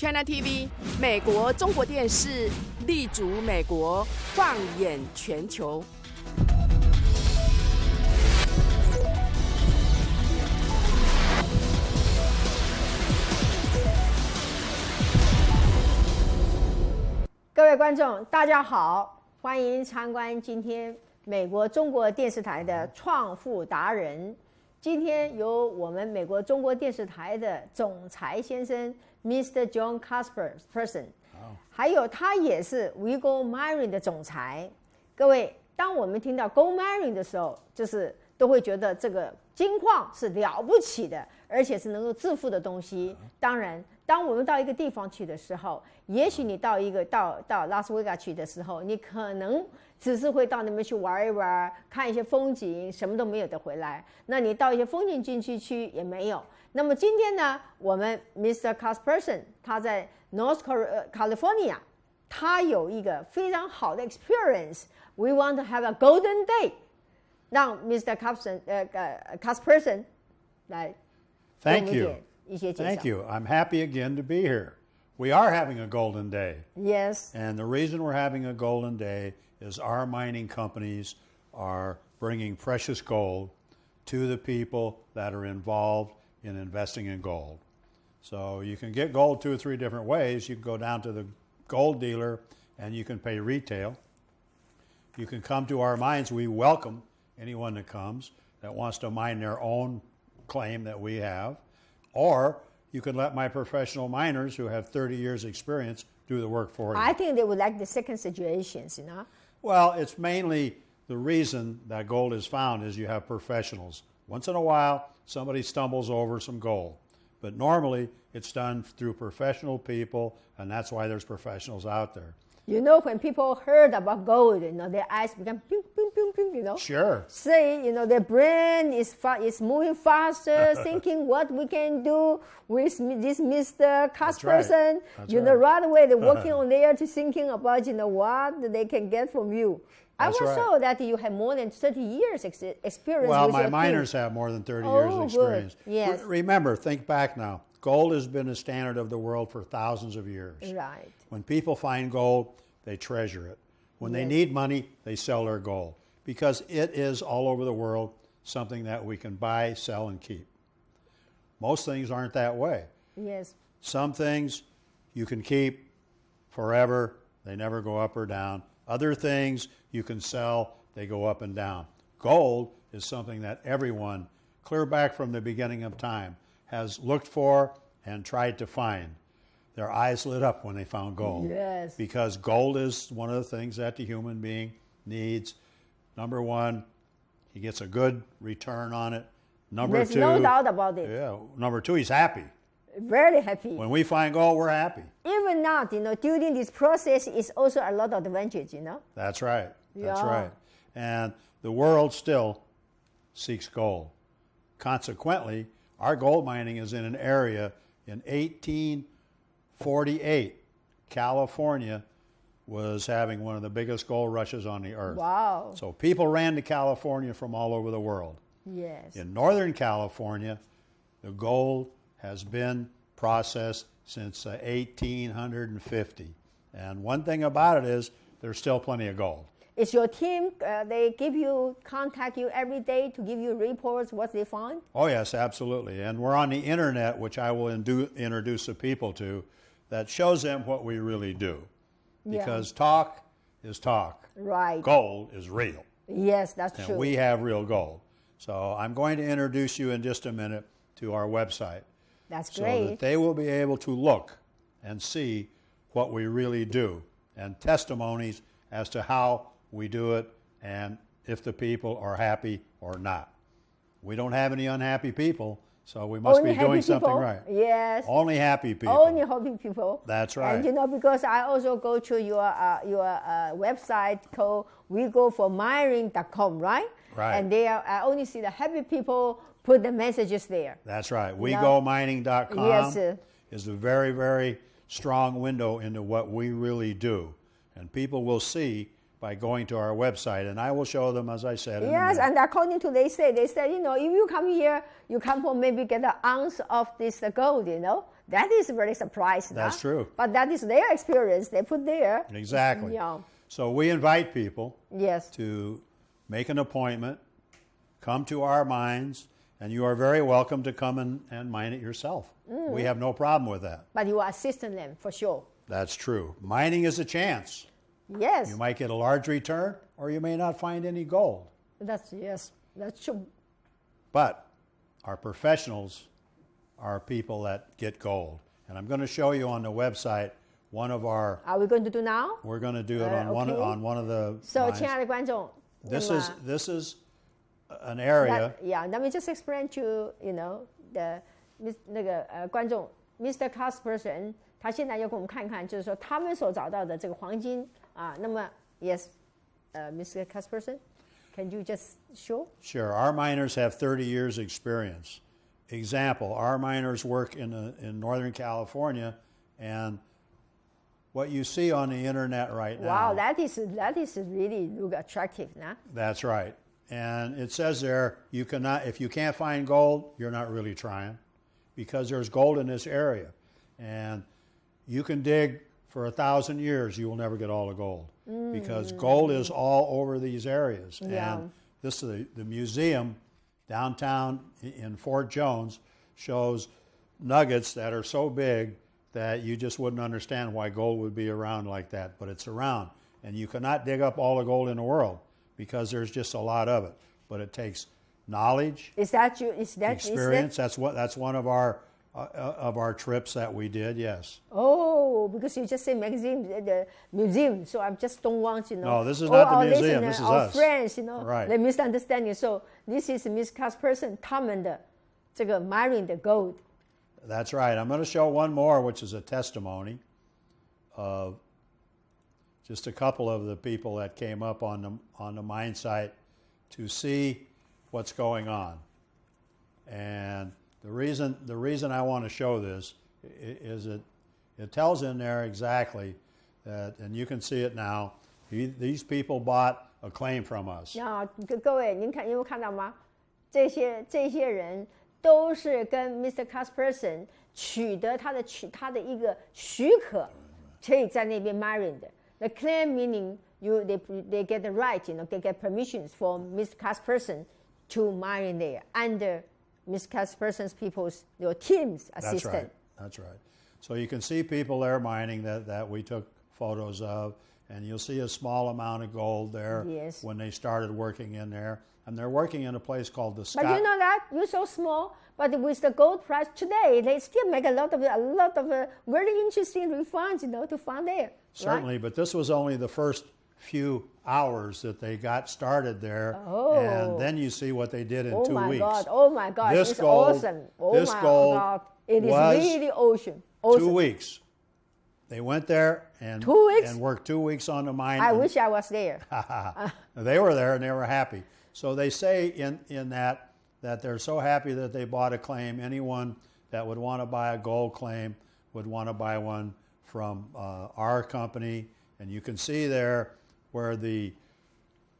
China TV 美国中国电视，立足美国，放眼全球。各位观众，大家好，欢迎参观今天美国中国电视台的创富达人。今天由我们美国中国电视台的总裁先生 Mr. John Casperson， 还有他也是 WEGOMINING 的总裁。各位，当我们听到 GoMining 的时候，就是都会觉得这个金矿是了不起的，而且是能够致富的东西。当然，当我们到一个地方去的时候，也许你到拉斯维加去的时候，你可能只是会到那边去玩一玩，看一些风景，什么都没有的回来。那你到一些风景禁区也没有。那么今天呢，我们 Mr. Casperson 他在 North California， 他有一个非常好的 experience。We want to have a golden day。让 Mr. Casperson 来给我们一些介绍。 Thank you. I'm happy again to be here. We are having a golden day. Yes. And the reason we're having a golden day is our mining companies are bringing precious gold to the people that are involved in investing in gold. So you can get gold 2 or 3 different ways. You can go down to the gold dealer and you can pay retail. You can come to our mines. We welcome anyone that comes that wants to mine their own claim that we have. Or you can let my professional miners who have 30 years experience do the work for you. I think they would like the second situations, you know? Well, it's mainly the reason that gold is found is you have professionals. Once in a while, somebody stumbles over some gold. But normally, it's done through professional people, and that's why there's professionals out there. You know, when people heard about gold, you know, their eyes become ping, ping, ping, ping, you know? Sure. Say, you know, their brain is moving faster, thinking what we can do with this Mr. Casperson. You know, right away they're working on there to thinking about, you know, what they can get from you. I was told that you have more than 30 years experience. Well, with my your miners team. have more than 30 years experience. Good. Yes. Remember, think back now. Gold has been the standard of the world for thousands of years. Right. When people find gold, they treasure it. When they need money, they sell their gold because it is all over the world something that we can buy, sell, and keep. Most things aren't that way. Yes. Some things you can keep forever. They never go up or down. Other things you can sell. They go up and down. Gold is something that everyone, clear back from the beginning of time, has looked for and tried to find. Their eyes lit up when they found gold. Yes. Because gold is one of the things that the human being needs. Number one, he gets a good return on it. Number two, no doubt about it. Yeah. Number two, he's happy. Very happy. When we find gold, we're happy. Even not, you know, during this process is also a lot of advantage, you know? That's right. That's right. And the world still seeks gold. Consequently, our gold mining is in an area in 1848. California was having one of the biggest gold rushes on the earth. Wow. So people ran to California from all over the world. Yes. In Northern California, the gold has been processed since 1850. And one thing about it is there's still plenty of gold. Is your team, they contact you every day to give you reports, what they found? Oh, yes, absolutely. And we're on the internet, which I will introduce the people to, that shows them what we really do. Because talk is talk. Right. Gold is real. Yes, that's and true. We have real gold. So I'm going to introduce you in just a minute to our website. That's great. So that they will be able to look and see what we really do and testimonies as to how we do it and if the people are happy or not. We don't have any unhappy people, so we must be doing something right. Yes. Only happy people. Only happy people. That's right. And you know, because I also go to your website called WeGoForMining.com, right? Right. And I only see the happy people put the messages there. That's right. WeGoMining.com yes, is a very, very strong window into what we really do. And people will see by going to our website, and I will show them, as I said. Yes, and according to they said, if you come here, you come for maybe get an ounce of this gold, That is very surprising. That's true. But that is their experience. They put there. Exactly. So we invite people yes. to make an appointment, come to our mines, and you are very welcome to come and mine it yourself. We have no problem with that. But you are assisting them, for sure. That's true. Mining is a chance. Yes. You might get a large return, or you may not find any gold. That's true. But our professionals are people that get gold. And I'm going to show you on the website one of our... Are we going to do now? We're going to do it on one of the So, mines. 亲爱的观众, This is an area... let me just explain to, the 观众 Mr. Casperson, 他现在要给我们看看，就是说他们所找到的这个黄金啊。那么 Yes, Mr. Casperson, can you just show? Sure. Our miners have 30 years experience. Example, our miners work in Northern California, and what you see on the internet right now... Wow, that is really look attractive, nah? That's right. And it says there, if you can't find gold, you're not really trying, because there's gold in this area. And you can dig for 1,000 years, you will never get all the gold, because gold is all over these areas. Yeah. And this is the museum downtown in Fort Jones shows nuggets that are so big that you just wouldn't understand why gold would be around like that, but it's around. And you cannot dig up all the gold in the world because there's just a lot of it. But it takes knowledge, experience. That's one of our trips that we did. Yes. Oh, because you just say the museum, so I just don't want No, this is not the museum. This is us. Friends, Right. They misunderstanding. So this is Miss Casperson 他们的这个 mining the gold. That's right. I'm going to show one more, which is a testimony of just a couple of the people that came up on the mine site to see what's going on. And the reason I want to show this is it tells in there exactly that, and you can see it now. These people bought a claim from us. 各位，您看，有没有看到吗？这些人都是跟 Mr. Casperson 取得他的一个许可，可以在那边 mining 的。The claim meaning they get the right, they get permissions for Mr. Casperson to mine there under Miss Casperson's people's team's assistant. That's right. So you can see people there mining that we took photos of, and you'll see a small amount of gold there when they started working in there. And they're working in a place called the Scott. But you know that you're so small, but with the gold price today, they still make a lot of very interesting refunds, to find there. Certainly, right? But this was only the first few hours that they got started there, and then you see what they did in 2 weeks. Oh my God! It's awesome. This gold it is really awesome. 2 weeks. They went there and 2 weeks? And worked 2 weeks on the mine. I wish I was there. They were there and they were happy. So they say in that they're so happy that they bought a claim. Anyone that would want to buy a gold claim would want to buy one from our company. And you can see there where the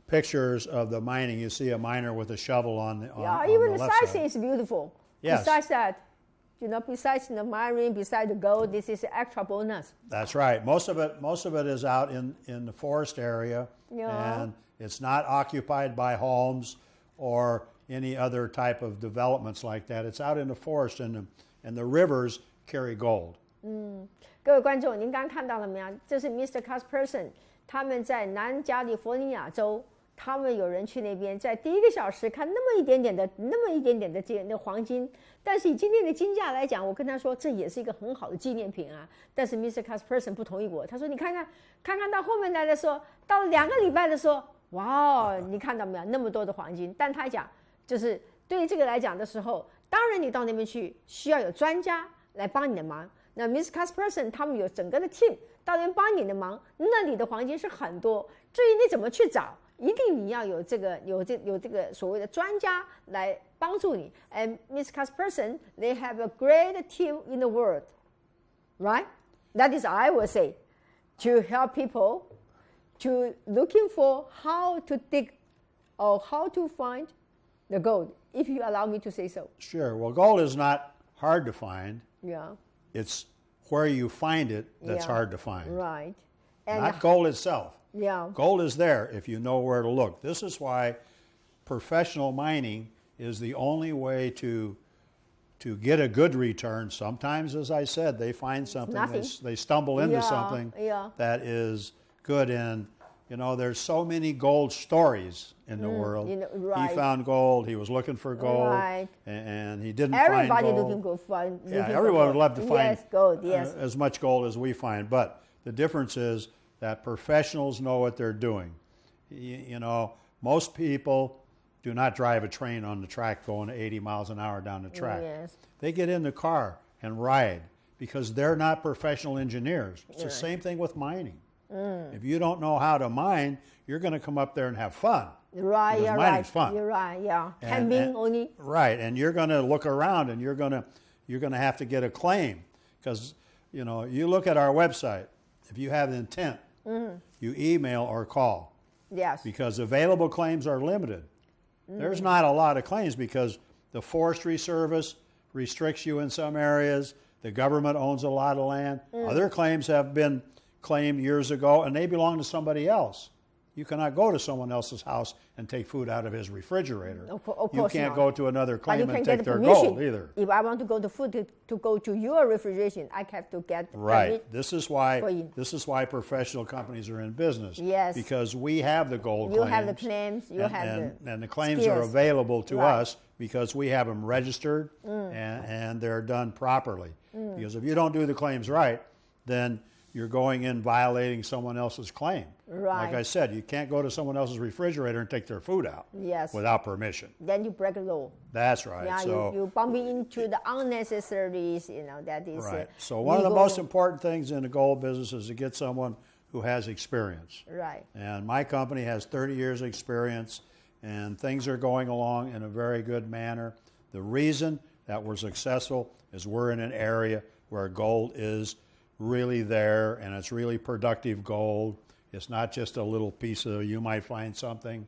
pictures of the mining, you see a miner with a shovel on the even the left size is beautiful. Yes. Besides that, besides the mining, besides the gold, this is extra bonus. That's right. Most of it is out in the forest area, and it's not occupied by homes or any other type of developments like that. It's out in the forest, and the rivers carry gold. 各位观众，您刚刚看到了没有？这是 Mr. Casperson 他们在南加利福尼亚州，他们有人去那边，在第1个小时看那么一点点的那黄金。但是以今天的金价来讲，我跟他说这也是一个很好的纪念品啊。但是 Mr. Casperson 不同意我，他说你看看到后面来的时候，到了2个礼拜的时候，哇，你看到没有那么多的黄金？但他讲就是对于这个来讲的时候，当然你到那边去需要有专家来帮你的忙。那 Miss Casperson 他们有整个的 team 到那边帮你的忙，那里的黄金是很多。至于你怎么去找，一定你要有这个所谓的专家来帮助你。And Miss Casperson, they have a great team in the world, right? That is I will say, to help people to looking for how to dig or how to find the gold, if you allow me to say so. Sure. Well, gold is not hard to find. Yeah. It's where you find it that's Yeah. hard to find. Right. And Not gold itself. yeah. Gold is there if you know where to look. This is why professional mining is the only way to get a good return. Sometimes, as I said, they find something, they stumble into something that is good. And, you know, there's so many gold stories in the world. Right. He found gold, he was looking for gold, Right. and he didn't Everybody find gold. looking for fun. Yeah, everyone would love to find gold. Yes. as much gold as we find. But the difference is that professionals know what they're doing. You know, most people do not drive a train on the track going 80 miles an hour down the track. Yes. They get in the car and ride because they're not professional engineers. It's the same thing with mining. If you don't know how to mine, you're going to come up there and have fun. Right, because you're mining's right. fun. You're right, yeah. And- Camping only. Right, and you're going to look around and you're going to have to get a claim because, you know, you look at our website. If you have intent, you email or call Yes. because available claims are limited. There's not a lot of claims because the Forestry Service restricts you in some areas. The government owns a lot of land. Other claims have been claimed years ago and they belong to somebody else. You cannot go to someone else's house and take food out of his refrigerator. Of you course can't not. go to another But you claimant can and get take their permission. gold either. If I want to go to food to go to your refrigeration, I have to get Right. permit. This is why professional companies are in business. Yes. Because we have the gold You claims. have the claims. You have and the claims are skills. available to Right. us because we have them registered and they're done properly. Because if you don't do the claims right, then you're going in violating someone else's claim. Right. Like I said, you can't go to someone else's refrigerator and take their food out Yes. without permission. Then you break the law. That's right. Yeah, So, you bumping into the unnecessaries, you know, that is right. So one of the legal. most important things in the gold business is to get someone who has experience. Right. And my company has 30 years experience and things are going along in a very good manner. The reason that we're successful is we're in an area where gold is really there and it's really productive gold. It's not just a little piece of, you might find something.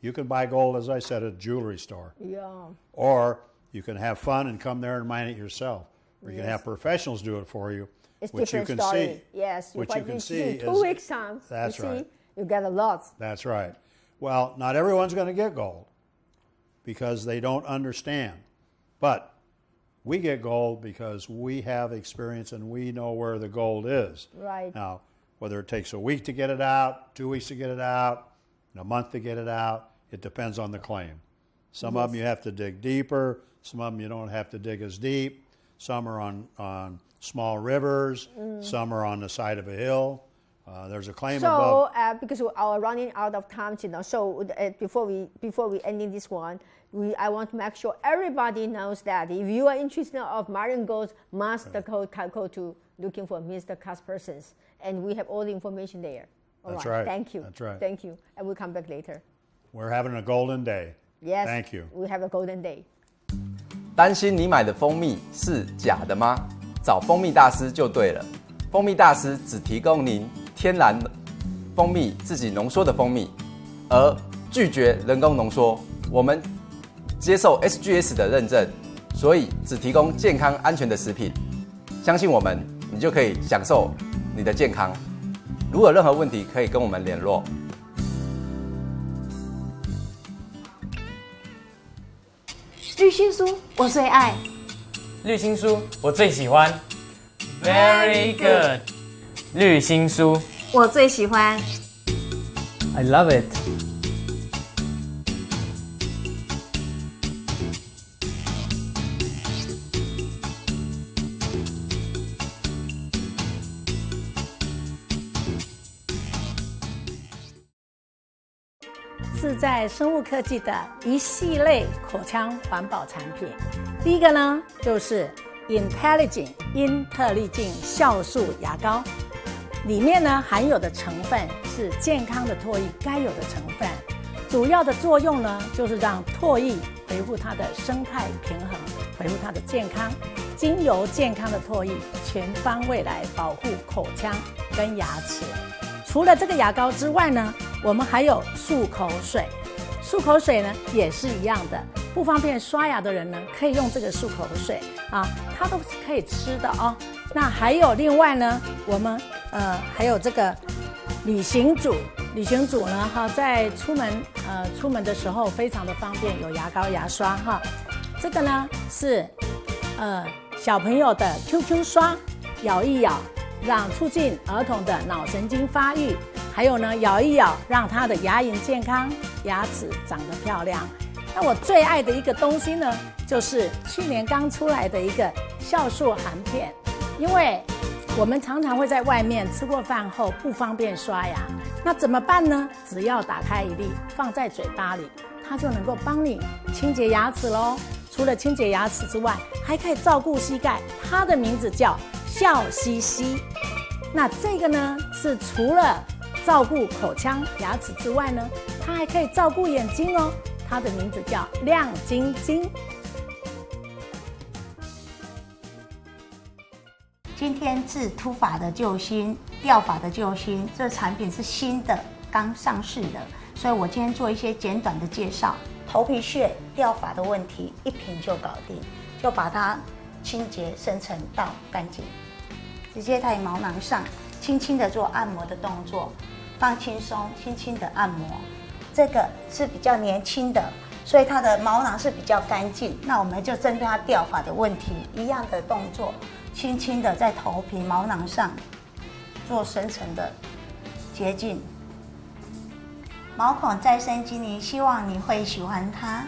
You can buy gold, as I said, at a jewelry store. Yeah. Or you can have fun and come there and mine it yourself. Or you can Yes. have professionals do it for you, It's which you different can story. see. Yes. Which you can see in is 2 weeks time. That's you see, right. You get a lot. That's right. Well, not everyone's going to get gold because they don't understand. But we get gold because we have experience and we know where the gold is. Right. Now, whether it takes a week to get it out, 2 weeks to get it out, a month to get it out, it depends on the claim. Some of them you have to dig deeper. Some of them you don't have to dig as deep. Some are on small rivers. Some are on the side of a hill. There's a claim above. So, because we are running out of time, you know, so before we ending this one, I want to make sure everybody knows that if you are interested of mining gold, must go to looking for Mr. Kaspersons, and we have all the information there. All That's right. Thank you. That's right. Thank you, and we'll come back later. We're having a golden day. Yes. Thank you. We have a golden day. 担心你买的蜂蜜是假的吗？找蜂蜜大师就对了。蜂蜜大师只提供您天然蜂蜜自己浓缩的蜂蜜，而拒绝人工浓缩。我们接受 SGS 的认证，所以只提供健康安全的食品。相信我们，你就可以享受你的健康。如果有任何问题，可以跟我们联络。绿心酥我最爱，绿心酥我最喜欢 ，Very good。绿心酥我最喜欢。 ，I love it。是在生物科技的一系列口腔环保产品。第一个呢，就是 Intelligent 酵素牙膏，里面呢含有的成分是健康的唾液该有的成分，主要的作用呢就是让唾液维护它的生态平衡，维护它的健康。经由健康的唾液全方位来保护口腔跟牙齿。除了这个牙膏之外呢，我们还有漱口水。漱口水呢也是一样的，不方便刷牙的人呢，可以用这个漱口水啊，它都是可以吃的哦。那还有另外呢，我们还有这个旅行组。旅行组呢，哈，在出门的时候非常的方便，有牙膏、牙刷哈。这个呢是小朋友的 QQ 刷，咬一咬，让促进儿童的脑神经发育。还有呢，咬一咬，让他的牙龈健康，牙齿长得漂亮。那我最爱的一个东西呢，就是去年刚出来的一个酵素含片，因为我们常常会在外面吃过饭后不方便刷牙，那怎么办呢？只要打开一粒，放在嘴巴里，它就能够帮你清洁牙齿咯。除了清洁牙齿之外，还可以照顾膝盖，它的名字叫笑嘻嘻。那这个呢，是除了照顾口腔牙齿之外呢，它还可以照顾眼睛哦，它的名字叫亮晶晶。今天是秃发的救星，掉发的救星，这产品是新的，刚上市的，所以我今天做一些简短的介绍。头皮屑、掉发的问题，一瓶就搞定，就把它清洁、深层到干净，直接在毛囊上轻轻的做按摩的动作，放轻松，轻轻的按摩。这个是比较年轻的，所以它的毛囊是比较干净。那我们就针对它掉发的问题，一样的动作，轻轻的在头皮毛囊上做深层的洁净。毛孔再生精灵，希望你会喜欢它。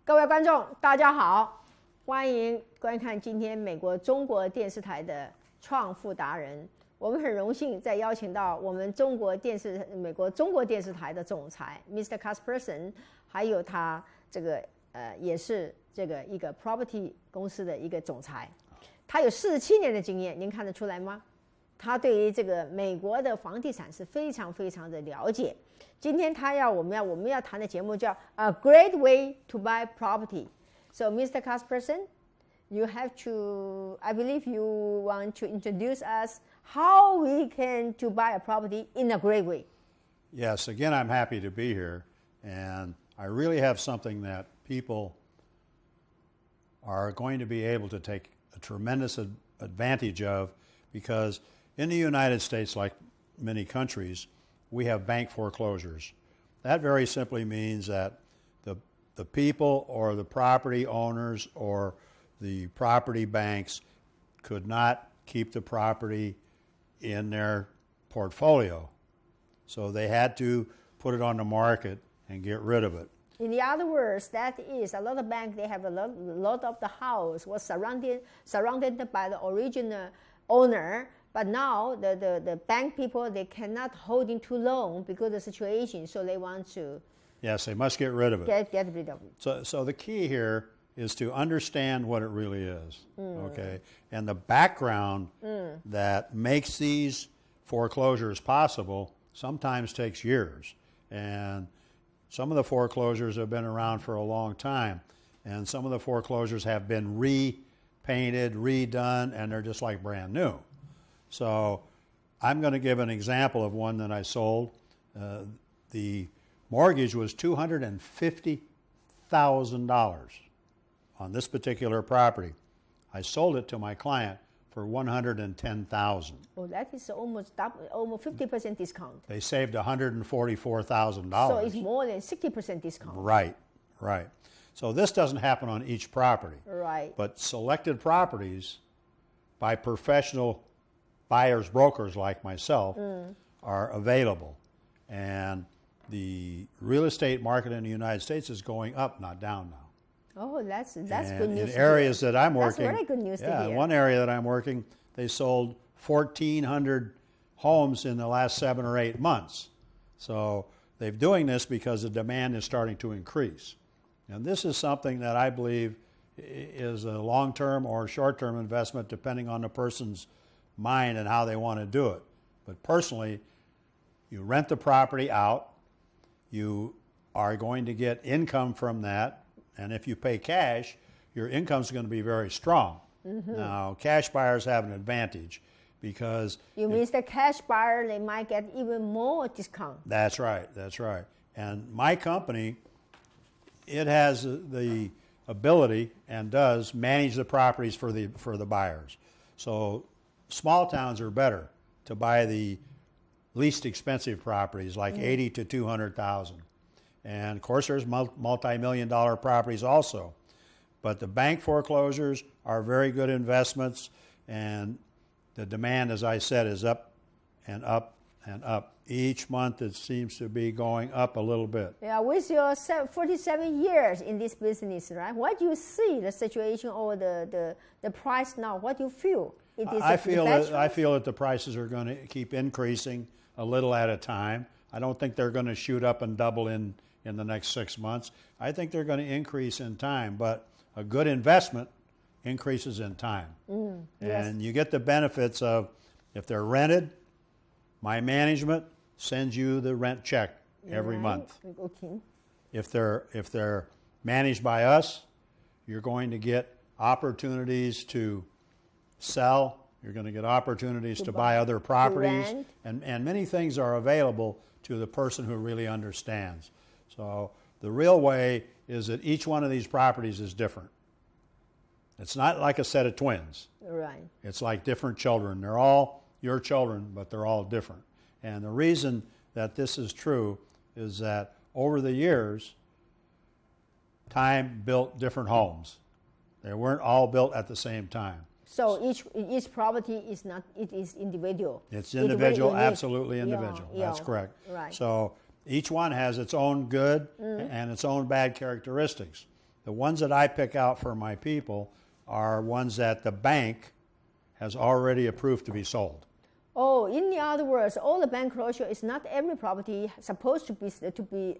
各位观众，大家好，欢迎观看今天美国中国电视台的创富达人。我们很荣幸再邀请到我们美国中国电视台的总裁 Mr. Kasperson， 还有他这个也是这个一个 property 公司的一个总裁，他有47年的经验，您看得出来吗？他对于这个美国的房地产是非常非常的了解。今天我们要谈的节目叫 A Great Way to Buy Property. So Mr. Kasperson, you have to, I believe you want to introduce us how we can to buy a property in a great way. Yes, again, I'm happy to be here, and I really have something that people are going to be able to take a tremendous advantage of, because in the United States, like many countries, we have bank foreclosures. That very simply means that the people or the property owners or the property banks could not keep the property in their portfolio. So they had to put it on the market and get rid of it. In the other words, that is a lot of banks, they have a lot of the house was surrounded by the original owner, but now the bank people, they cannot hold it too long because of the situation, so they want to. Yes, they must get rid of it. Get rid of it. So the key here is to understand what it really is, okay? And the background that makes these foreclosures possible sometimes takes years. And some of the foreclosures have been around for a long time, and some of the foreclosures have been repainted, redone, and they're just like brand new. So I'm going to give an example of one that I sold. The mortgage was $250,000 on this particular property. I sold it to my client for $110,000. Oh, that is almost 50% discount. They saved $144,000. So it's more than 60% discount. Right. So this doesn't happen on each property. Right. But selected properties by professional buyers, brokers like myself are available. And the real estate market in the United States is going up, not down now. Oh, that's good news. In areas that I'm working, that's very good news to hear. In one area that I'm working, they sold 1,400 homes in the last 7 or 8 months. So they're doing this because the demand is starting to increase. And this is something that I believe is a long-term or short-term investment depending on the person's mind and how they want to do it. But personally, you rent the property out, you are going to get income from that, And if you pay cash, your income is going to be very strong. Now, cash buyers have an advantage because You mean the cash buyer, they might get even more discount. that's right. And my company, it has the ability and does manage the properties for the buyers. So small towns are better to buy the least expensive properties, like 80 to 200,000. And of course, there's multi-million-dollar properties also. But the bank foreclosures are very good investments, and the demand, as I said, is up and up and up. Each month it seems to be going up a little bit. Yeah, with your 47 years in this business, right? What do you see the situation or the price now? What do you feel? I feel that the prices are going to keep increasing a little at a time. I don't think they're going to shoot up and double in the next 6 months. I think they're going to increase in time, but a good investment increases in time. And you get the benefits of, if they're rented, my management sends you the rent check every month. Okay. If they're managed by us, you're going to get opportunities to sell. You're going to get opportunities to buy other properties, and many things are available to the person who really understands. So the real way is that each one of these properties is different. It's not like a set of twins. Right. It's like different children. They're all your children, but they're all different. And the reason that this is true is that over the years, time built different homes. They weren't all built at the same time. So each property is not, it is individual. It's individual, absolutely individual. That's correct. Right. So each one has its own good and its own bad characteristics. The ones that I pick out for my people are ones that the bank has already approved to be sold. Oh, in the other words, all the bank closure is not every property supposed to be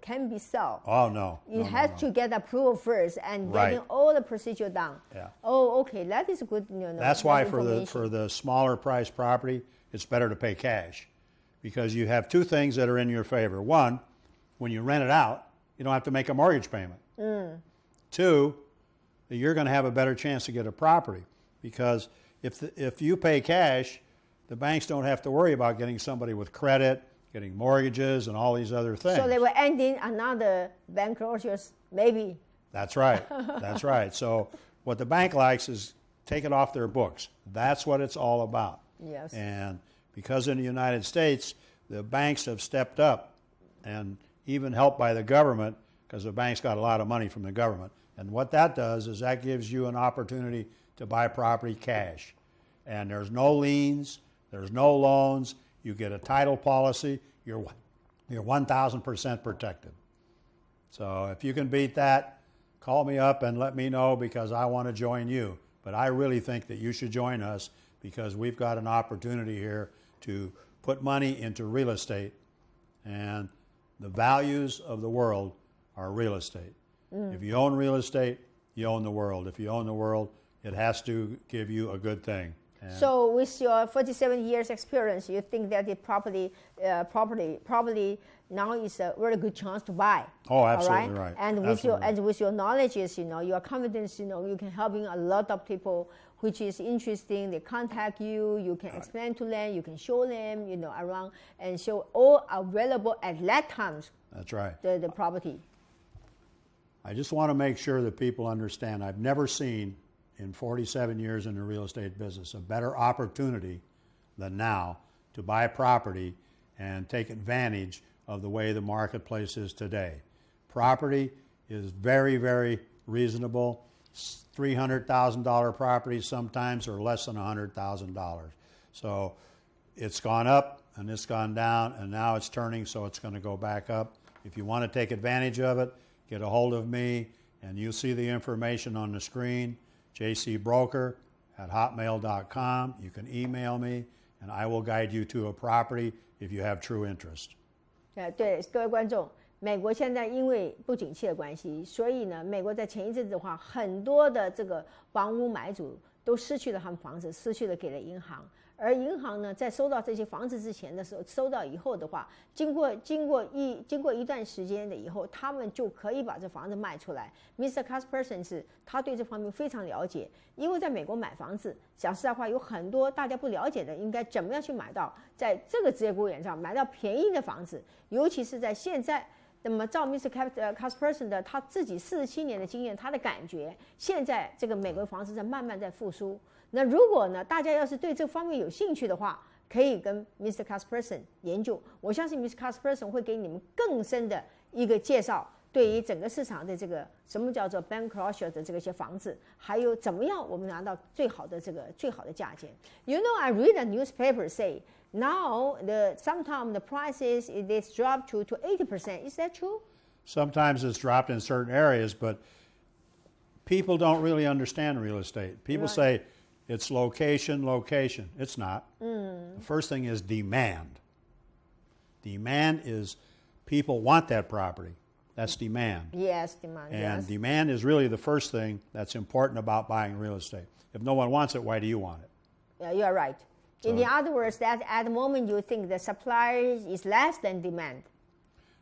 can be sold. Oh no, You have to get approval first and getting all the procedure done. Yeah. Oh, okay, that is good. That's why for the smaller price property, it's better to pay cash, because you have two things that are in your favor. One, when you rent it out, you don't have to make a mortgage payment. Two, you're going to have a better chance to get a property, because if you pay cash, the banks don't have to worry about getting somebody with credit, getting mortgages, and all these other things. So they will end in another bank closures, maybe. That's right. That's right. So what the bank likes is take it off their books. That's what it's all about. Yes. And because in the United States, the banks have stepped up, and even helped by the government, because the banks got a lot of money from the government. And what that does is that gives you an opportunity to buy property cash. And there's no liens, there's no loans, you get a title policy, you're 1,000% protected. So if you can beat that, call me up and let me know, because I want to join you. But I really think that you should join us, because we've got an opportunity here to put money into real estate, and the values of the world are real estate. If you own real estate, you own the world. If you own the world, it has to give you a good thing. And so with your 47 years experience, you think that the property now is a very good chance to buy. Oh, absolutely right. And with your knowledges, your confidence, you can helping a lot of people, which is interesting. They contact you, you can explain to them, you can show them, around, and show all available at that time. That's right. The property. I just want to make sure that people understand, I've never seen in 47 years in the real estate business a better opportunity than now to buy property and take advantage of the way the marketplace is today. Property is very, very reasonable. $300,000 properties sometimes are less than $100,000. So it's gone up and it's gone down, and now it's turning, so it's going to go back up. If you want to take advantage of it, get a hold of me, and you'll see the information on the screen, jcbroker@hotmail.com. You can email me, and I will guide you to a property if you have true interest. 对，各位观众，美国现在因为不景气的关系，所以呢，美国在前一阵子的话，很多的这个房屋买主都失去了他们房子，失去了给了银行，而银行呢，在收到这些房子之前的时候，收到以后的话，经过一段时间的以后，他们就可以把这房子卖出来。Mr. Kasperson 是他对这方面非常了解，因为在美国买房子，讲实在话，有很多大家不了解的，应该怎么样去买到在这个节骨眼上买到便宜的房子，尤其是在现在。那么照 Mr. Kasperson 的他自己47年的经验，他的感觉，现在这个美国房子在慢慢在复苏。那如果呢，大家要是对这方面有兴趣的话，可以跟 Mr. Kasperson 研究。我相信 Mr. Kasperson 会给你们更深的一个介绍，对于整个市场的这个什么叫做 bankruptcy 的这个些房子，还有怎么样我们拿到最好的价钱。You know, I read a newspaper say now sometimes the prices it is dropped to 80%. Is that true? Sometimes it's dropped in certain areas, but people don't really understand real estate. People say it's location. It's not. The first thing is demand. Demand is people want that property. That's demand. Yes, demand. And yes. demand is really the first thing that's important about buying real estate. If no one wants it, why do you want it? Yeah, you're right. In the other words, that at the moment you think the supply is less than demand.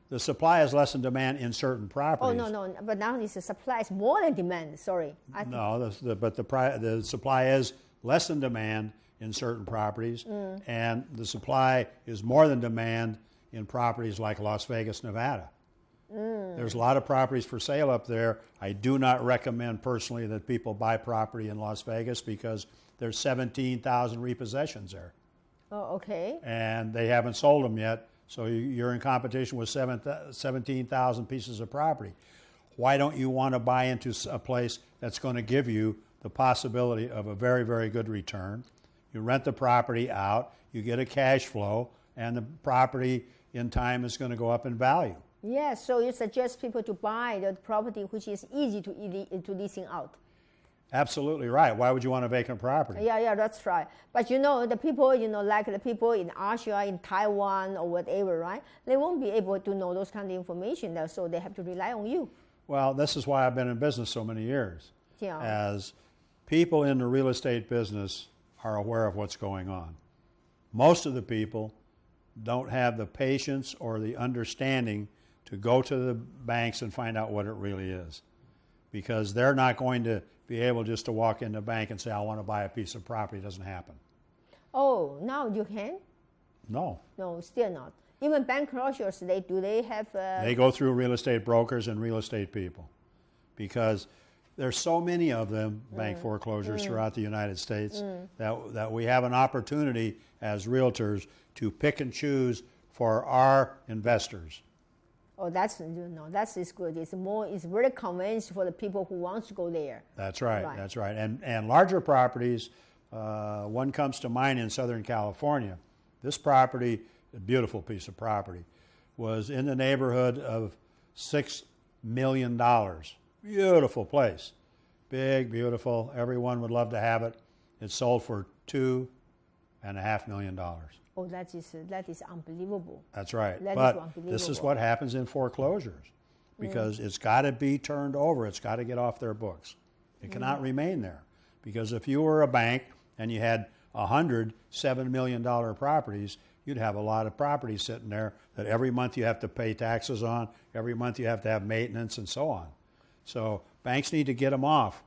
The supply is less than demand in certain properties. Oh, no. But now the supply is more than demand. Sorry. No, but the supply is less than demand in certain properties, and the supply is more than demand in properties like Las Vegas, Nevada. There's a lot of properties for sale up there. I do not recommend personally that people buy property in Las Vegas because there's 17,000 repossessions there. Oh, okay. And they haven't sold them yet, so you're in competition with 17,000 pieces of property. Why don't you want to buy into a place that's going to give you the possibility of a very, very good return? You rent the property out, you get a cash flow, and the property in time is going to go up in value. Yes, so you suggest people to buy the property which is easy to leasing out. Absolutely right. Why would you want a vacant property? Yeah, that's right. But the people, like the people in Asia, in Taiwan, or whatever, right? They won't be able to know those kind of information, so they have to rely on you. Well, this is why I've been in business so many years. Yeah. As people in the real estate business are aware of what's going on. Most of the people don't have the patience or the understanding to go to the banks and find out what it really is, because they're not going to be able just to walk in the bank and say, I want to buy a piece of property. It doesn't happen. Oh, now you can? No. No, still not. Even bank closures, do they have... They go through real estate brokers and real estate people, because there's so many of them, bank foreclosures throughout the United States, that we have an opportunity as realtors to pick and choose for our investors. Oh, that's good. It's very convenient for the people who want to go there. That's right. That's right. And larger properties, one comes to mind in Southern California. This property, a beautiful piece of property, was in the neighborhood of $6 million. Beautiful place. Big, beautiful. Everyone would love to have it. It sold for $2.5 million. Oh, that is unbelievable. That's right. That but is unbelievable. This is what happens in foreclosures, because it's got to be turned over. It's got to get off their books. It cannot remain there, because if you were a bank and you had 100 $7 million properties, you'd have a lot of property sitting there that every month you have to pay taxes on, every month you have to have maintenance and so on. So banks need to get them off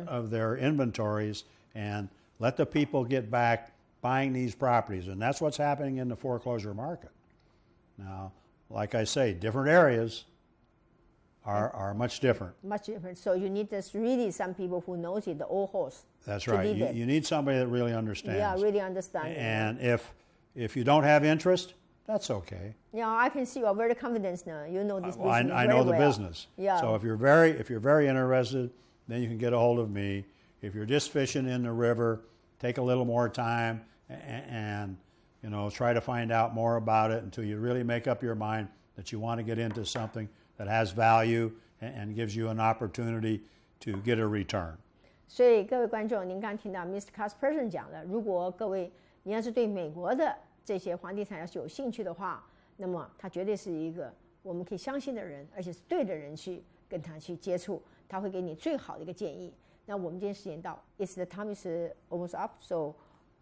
of their inventories and let the people get back buying these properties, and that's what's happening in the foreclosure market. Now, like I say, different areas are much different. Much different. So you need really some people who knows it, the old horse. That's right. You need somebody that really understands. Yeah, really understands. And if you don't have interest, that's okay. Yeah, I can see you are very confident now. You know this business I know the business. Yeah. So if you're very interested, then you can get a hold of me. If you're just fishing in the river, take a little more time and try to find out more about it until you really make up your mind that you want to get into something that has value and gives you an opportunity to get a return. 所以各位观众，您刚听到 Mr. Kasperson 讲的，如果各位你要是对美国的这些房地产要是有兴趣的话，那么他绝对是一个我们可以相信的人，而且是对的人去跟他去接触，他会给你最好的一个建议。那我们今天时间到 ，It's the time is almost up, so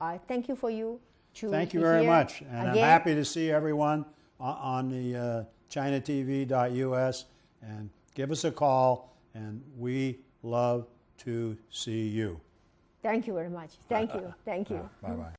I thank you for you. Thank you very much. And again. I'm happy to see everyone on the ChinaTV.us. And give us a call, and we love to see you. Thank you very much. Thank you. Thank you. Bye-bye.